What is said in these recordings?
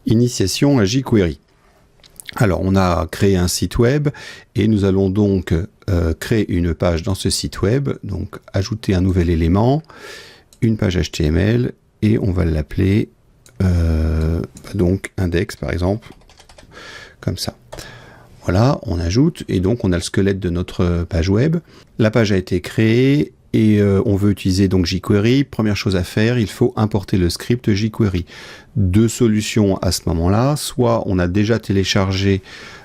Initiation à jQuery. Alors, on a créé un site web et nous allons donc créer une page dans ce site web. Donc, ajouter un nouvel élément, une page HTML et on va l'appeler donc index par exemple, comme ça. Voilà, on ajoute et donc on a le squelette de notre page web. La page a été créée et on veut utiliser donc jQuery. Première chose à faire, il faut importer le script jQuery. Deux solutions à ce moment-là, soit on a déjà téléchargé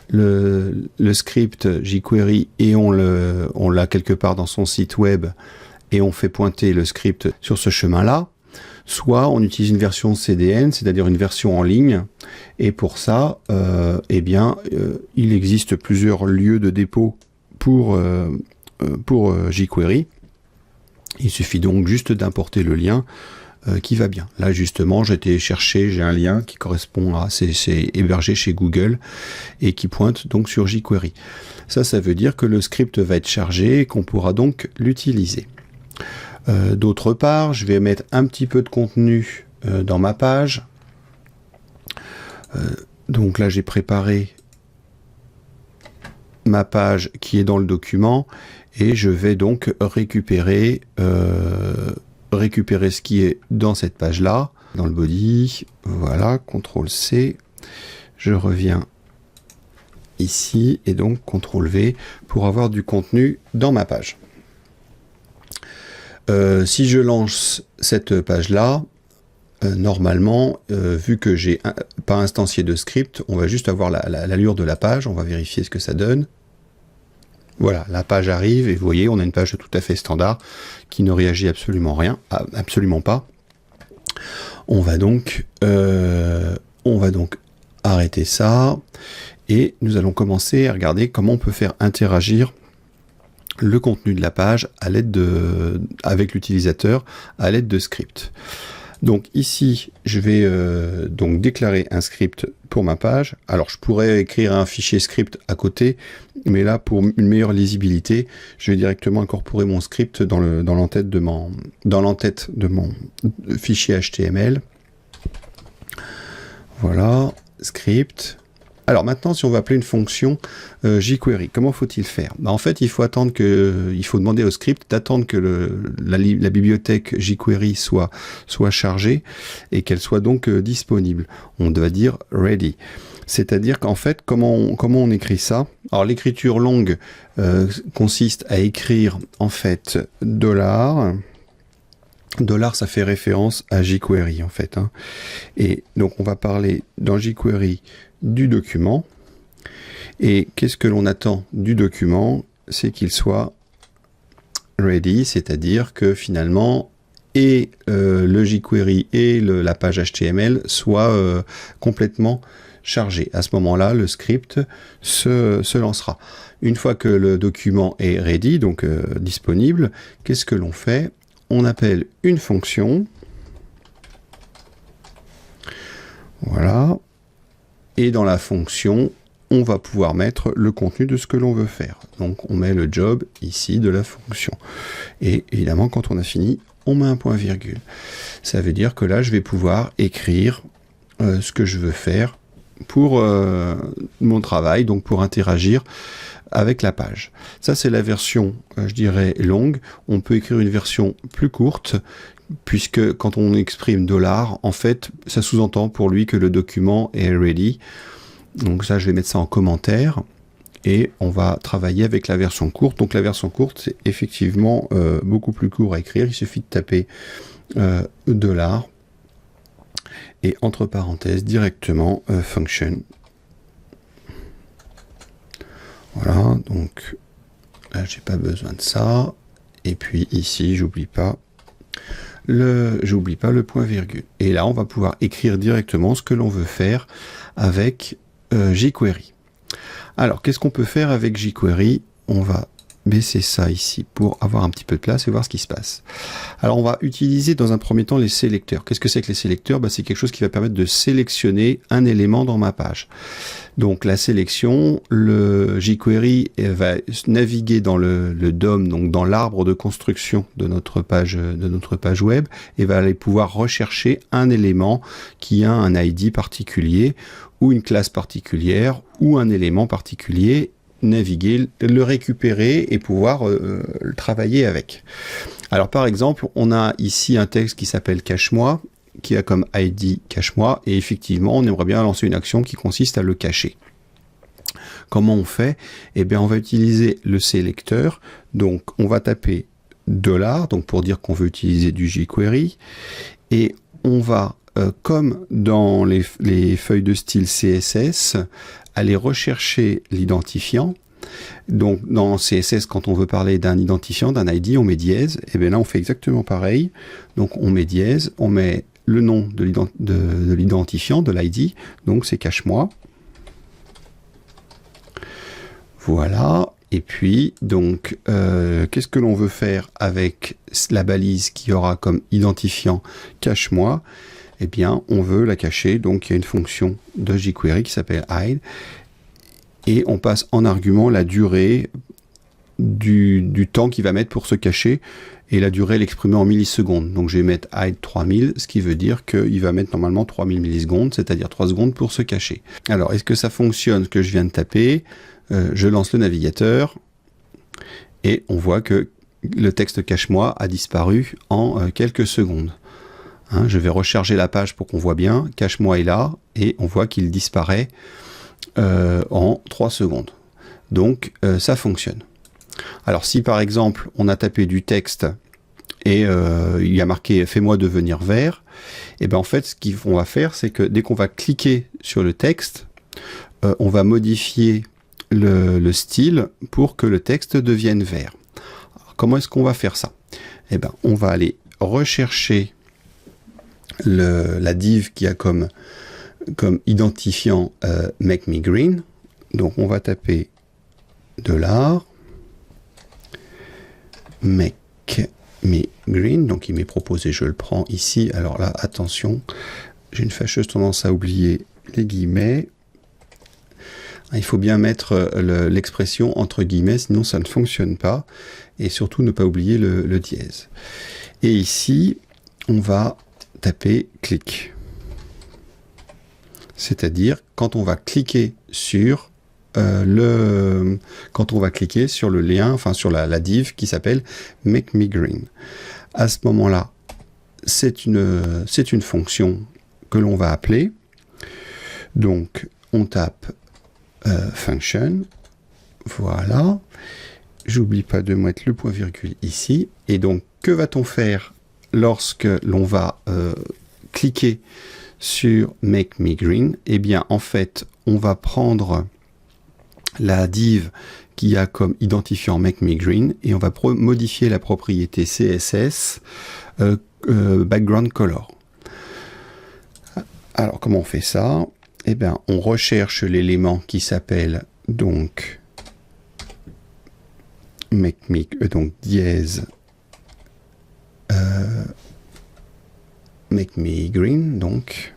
le script jQuery et on l'a quelque part dans son site web et on fait pointer le script sur ce chemin-là. Soit on utilise une version CDN, c'est-à-dire une version en ligne, et pour ça, il existe plusieurs lieux de dépôt pour jQuery. Il suffit donc juste d'importer le lien qui va bien. Là justement, j'ai été chercher, j'ai un lien qui correspond à, c'est hébergé chez Google et qui pointe donc sur jQuery. Ça veut dire que le script va être chargé et qu'on pourra donc l'utiliser. D'autre part, je vais mettre un petit peu de contenu dans ma page. Donc là, j'ai préparé ma page qui est dans le document et je vais donc récupérer ce qui est dans cette page-là, dans le body. Voilà, CTRL-C. Je reviens ici et donc CTRL-V pour avoir du contenu dans ma page. Si je lance cette page-là, normalement, vu que j'ai pas instancié de script, on va juste avoir l'allure de la page, on va vérifier ce que ça donne. Voilà, la page arrive et vous voyez, on a une page tout à fait standard qui ne réagit absolument pas. On va donc arrêter ça et nous allons commencer à regarder comment on peut faire interagir le contenu de la page avec l'utilisateur à l'aide de scripts. Donc ici, je vais donc déclarer un script pour ma page. Alors je pourrais écrire un fichier script à côté, mais là pour une meilleure lisibilité, je vais directement incorporer mon script dans l'entête de mon fichier HTML. Voilà, script. Alors maintenant, si on veut appeler une fonction jQuery, comment faut-il faire? En fait, il faut demander au script d'attendre que la bibliothèque jQuery soit chargée et qu'elle soit donc disponible. On doit dire ready. C'est-à-dire qu'en fait, comment on écrit ça? Alors l'écriture longue consiste à écrire en fait $. $, ça fait référence à jQuery en fait. Et donc on va parler dans jQuery du document. Et qu'est-ce que l'on attend du document? C'est qu'il soit ready, c'est-à-dire que finalement et le jQuery et la page HTML soient complètement chargés. À ce moment-là, le script se lancera. Une fois que le document est ready, donc disponible, qu'est-ce que l'on fait? On appelle une fonction. Voilà. Et dans la fonction, on va pouvoir mettre le contenu de ce que l'on veut faire. Donc on met le job ici de la fonction. Et évidemment, quand on a fini, on met un point virgule. Ça veut dire que là, je vais pouvoir écrire ce que je veux faire pour mon travail, donc pour interagir avec la page. Ça, c'est la version, je dirais, longue. On peut écrire une version plus courte, puisque quand on exprime $, en fait, ça sous-entend pour lui que le document est ready. Donc ça, je vais mettre ça en commentaire. Et on va travailler avec la version courte. Donc la version courte, c'est effectivement beaucoup plus court à écrire. Il suffit de taper $. Et entre parenthèses, directement, function. Voilà, donc là, j'ai pas besoin de ça. Et puis ici, j'oublie pas le point virgule. Et là, on va pouvoir écrire directement ce que l'on veut faire avec jQuery. Alors, qu'est-ce qu'on peut faire avec jQuery? On va baisser ça ici pour avoir un petit peu de place et voir ce qui se passe. Alors on va utiliser dans un premier temps les sélecteurs. Qu'est-ce que c'est que les sélecteurs? C'est quelque chose qui va permettre de sélectionner un élément dans ma page. Donc la sélection, le jQuery va naviguer dans le DOM, donc dans l'arbre de construction de notre page web, et va aller pouvoir rechercher un élément qui a un ID particulier ou une classe particulière ou un élément particulier, naviguer, le récupérer et pouvoir travailler avec. Alors par exemple, on a ici un texte qui s'appelle cache-moi, qui a comme ID cache-moi, et effectivement on aimerait bien lancer une action qui consiste à le cacher. Comment on fait? Eh bien on va utiliser le sélecteur, donc on va taper $, donc pour dire qu'on veut utiliser du jQuery, et on va, comme dans les feuilles de style CSS, aller rechercher l'identifiant. Donc dans CSS, quand on veut parler d'un identifiant, d'un ID, on met dièse, et bien là on fait exactement pareil. Donc on met dièse, on met le nom de l'identifiant, de l'ID, donc c'est cache-moi. Voilà, et puis donc qu'est-ce que l'on veut faire avec la balise qui aura comme identifiant cache-moi? Eh bien on veut la cacher, donc il y a une fonction de jQuery qui s'appelle hide, et on passe en argument la durée du temps qu'il va mettre pour se cacher, et la durée l'exprimer en millisecondes. Donc je vais mettre hide 3000, ce qui veut dire qu'il va mettre normalement 3000 millisecondes, c'est-à-dire 3 secondes pour se cacher. Alors est-ce que ça fonctionne ce que je viens de taper? Je lance le navigateur, et on voit que le texte cache-moi a disparu en quelques secondes. Je vais recharger la page pour qu'on voit bien, cache-moi est là, et on voit qu'il disparaît en 3 secondes. Donc ça fonctionne. Alors si par exemple on a tapé du texte et il y a marqué fais-moi devenir vert, et bien en fait ce qu'on va faire, c'est que dès qu'on va cliquer sur le texte, on va modifier le style pour que le texte devienne vert. Alors, comment est-ce qu'on va faire ça? Eh bien on va aller rechercher la div qui a comme identifiant make me green. Donc on va taper $, make me green, donc il m'est proposé, je le prends ici. Alors là, attention, j'ai une fâcheuse tendance à oublier les guillemets. Il faut bien mettre l'expression entre guillemets, sinon ça ne fonctionne pas, et surtout ne pas oublier le dièse. Et ici, on va taper click. C'est-à-dire quand on va cliquer sur le lien, enfin sur la div qui s'appelle make me green. À ce moment-là, c'est une fonction que l'on va appeler. Donc on tape function, voilà. J'oublie pas de mettre le point virgule ici. Et donc que va-t-on faire lorsque l'on va cliquer sur make me green? Eh bien en fait on va prendre la div qui a comme identifiant make me green et on va modifier la propriété CSS background color. Alors comment on fait ça? Eh bien on recherche l'élément qui s'appelle donc make me donc dièse make me green, donc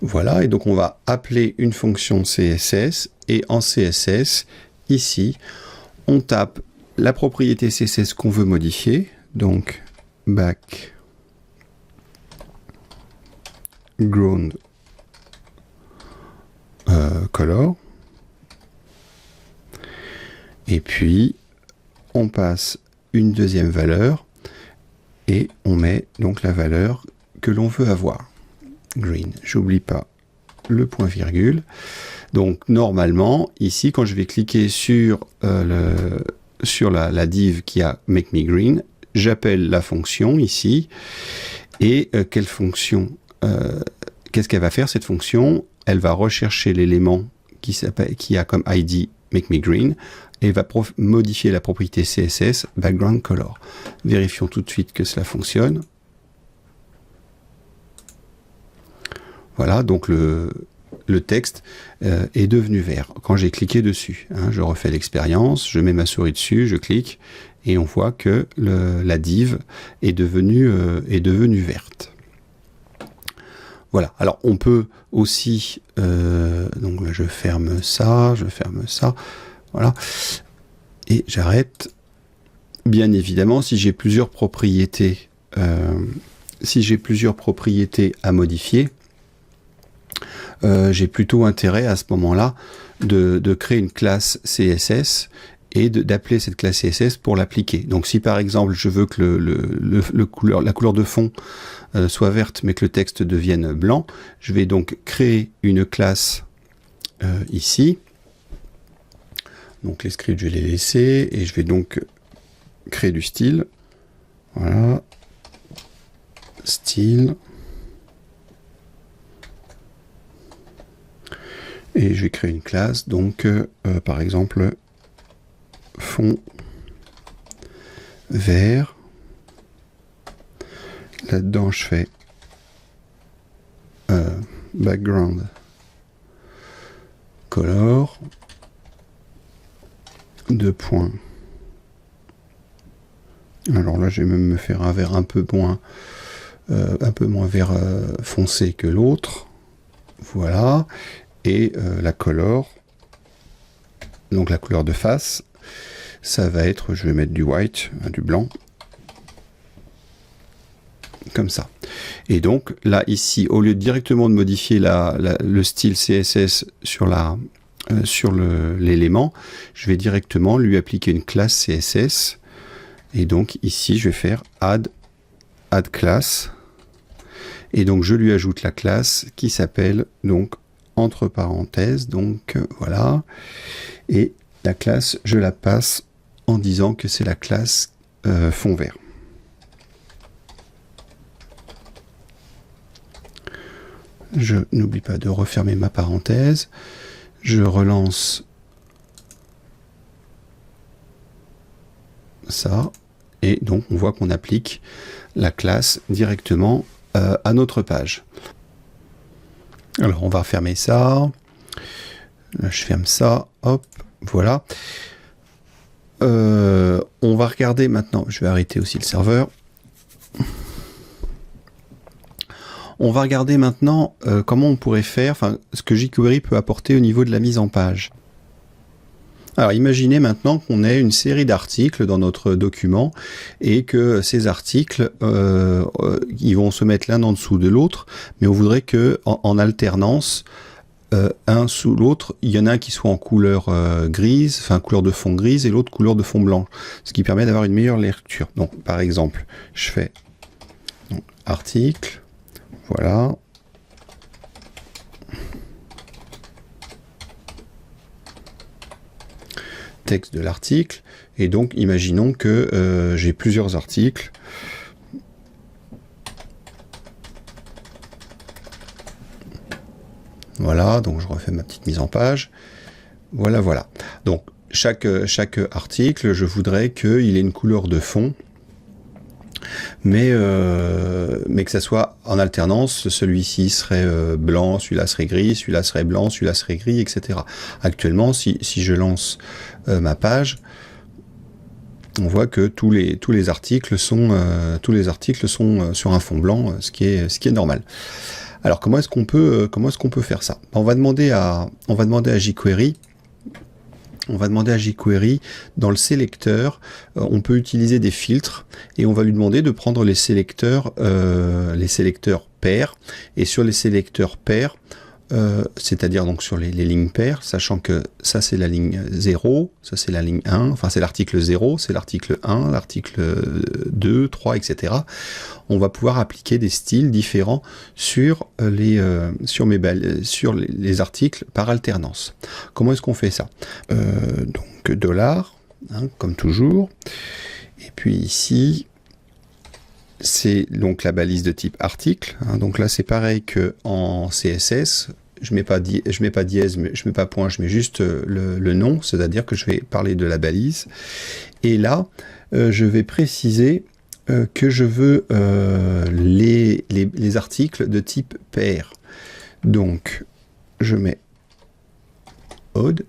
voilà, et donc on va appeler une fonction CSS, et en CSS ici on tape la propriété CSS qu'on veut modifier, donc background color, et puis on passe une deuxième valeur et on met donc la valeur que l'on veut avoir, green. J'oublie pas le point virgule. Donc normalement ici quand je vais cliquer sur la div qui a make me green, j'appelle la fonction ici, et quelle fonction, qu'est-ce qu'elle va faire cette fonction? Elle va rechercher l'élément qui a comme ID make me green et va modifier la propriété CSS background color. Vérifions tout de suite que cela fonctionne. Voilà, donc le texte est devenu vert quand j'ai cliqué dessus. Hein, je refais l'expérience, je mets ma souris dessus, je clique, et on voit que la div est devenue verte. Voilà, alors on peut aussi, donc là je ferme ça, voilà, et j'arrête. Bien évidemment, si j'ai plusieurs propriétés à modifier, j'ai plutôt intérêt à ce moment-là de créer une classe CSS et d'appeler cette classe CSS pour l'appliquer. Donc si par exemple je veux que la couleur de fond soit verte mais que le texte devienne blanc, je vais donc créer une classe ici. Donc les scripts je vais les laisser et je vais donc créer du style. Voilà. Style. Et je vais créer une classe, donc par exemple fond vert. Là-dedans je fais background color, 2 points. Alors là je vais même me faire un vert un peu moins vert foncé que l'autre. Voilà. Et la color, donc la couleur de face, ça va être, je vais mettre du white, du blanc, comme ça. Et donc là ici, au lieu directement de modifier le style CSS sur l'élément, je vais directement lui appliquer une classe CSS. Et donc ici, je vais faire add class. Et donc je lui ajoute la classe qui s'appelle donc entre parenthèses, donc voilà, et la classe je la passe en disant que c'est la classe fond vert. Je n'oublie pas de refermer ma parenthèse, je relance ça, et donc on voit qu'on applique la classe directement à notre page. Alors on va fermer ça, là, je ferme ça, hop, voilà. On va regarder maintenant, je vais arrêter aussi le serveur. On va regarder maintenant comment on pourrait faire, enfin ce que jQuery peut apporter au niveau de la mise en page. Alors imaginez maintenant qu'on ait une série d'articles dans notre document et que ces articles ils vont se mettre l'un en dessous de l'autre, mais on voudrait que en alternance un sous l'autre, il y en a un qui soit en couleur grise, enfin couleur de fond grise et l'autre couleur de fond blanc, ce qui permet d'avoir une meilleure lecture. Donc par exemple, je fais article, voilà. Texte de l'article, et donc imaginons que j'ai plusieurs articles. Voilà, donc je refais ma petite mise en page. Voilà, voilà. Donc chaque article, je voudrais qu'il ait une couleur de fond, mais que ça soit en alternance. Celui-ci serait blanc, celui-là serait gris, celui-là serait blanc, celui-là serait gris, etc. Actuellement, si je lance ma page, on voit que tous les articles sont sur un fond blanc, ce qui est normal. Alors comment est-ce qu'on peut faire ça? On va demander à jQuery. On va demander à jQuery, dans le sélecteur, on peut utiliser des filtres et on va lui demander de prendre les sélecteurs pairs, et sur les sélecteurs pairs, c'est-à-dire donc sur les lignes paires, sachant que ça c'est la ligne 0, ça c'est la ligne 1, enfin c'est l'article 0, c'est l'article 1, l'article 2, 3, etc. On va pouvoir appliquer des styles différents sur les articles par alternance. Comment est-ce qu'on fait ça? Donc $, hein, comme toujours, et puis ici c'est donc la balise de type article, hein, donc là c'est pareil que en CSS, je mets pas dièse, mais je mets pas point, je mets juste le nom, c'est-à-dire que je vais parler de la balise, et là je vais préciser que je veux les articles de type pair. Donc, je mets Aude,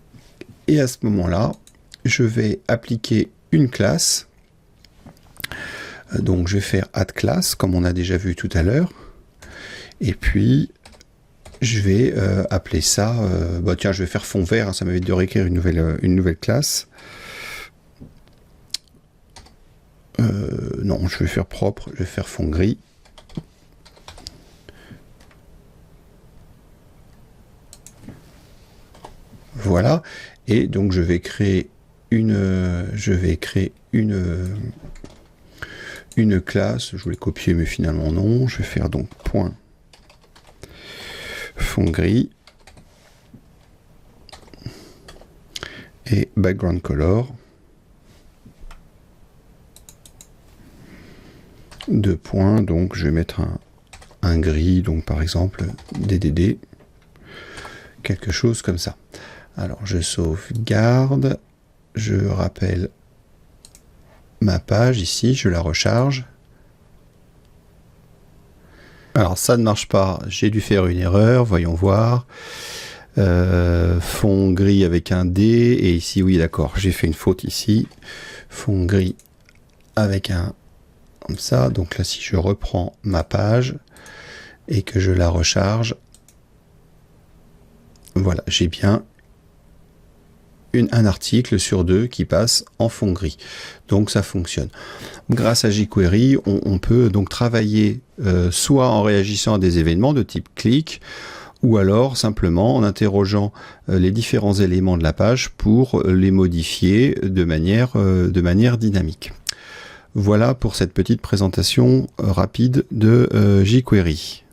et à ce moment-là, je vais appliquer une classe. Donc, je vais faire add class, comme on a déjà vu tout à l'heure. Et puis, je vais appeler ça... bah tiens, je vais faire fond vert, hein, ça m'évite de réécrire une nouvelle classe. Non, je vais faire propre, je vais faire fond gris. Voilà, et donc je vais créer une classe. Je voulais copier, mais finalement non. Je vais faire donc point fond gris et background color. Deux points, donc je vais mettre un gris, donc par exemple DDD, quelque chose comme ça. Alors je sauvegarde, je rappelle ma page ici, je la recharge. Alors ça ne marche pas, j'ai dû faire une erreur, voyons voir. Fond gris avec un D, et ici oui d'accord, j'ai fait une faute ici. Fond gris avec un... comme ça, donc là si je reprends ma page et que je la recharge, voilà, j'ai bien un article sur deux qui passe en fond gris. Donc ça fonctionne. Grâce à jQuery, on peut donc travailler soit en réagissant à des événements de type clic, ou alors simplement en interrogeant les différents éléments de la page pour les modifier de manière dynamique. Voilà pour cette petite présentation rapide de jQuery.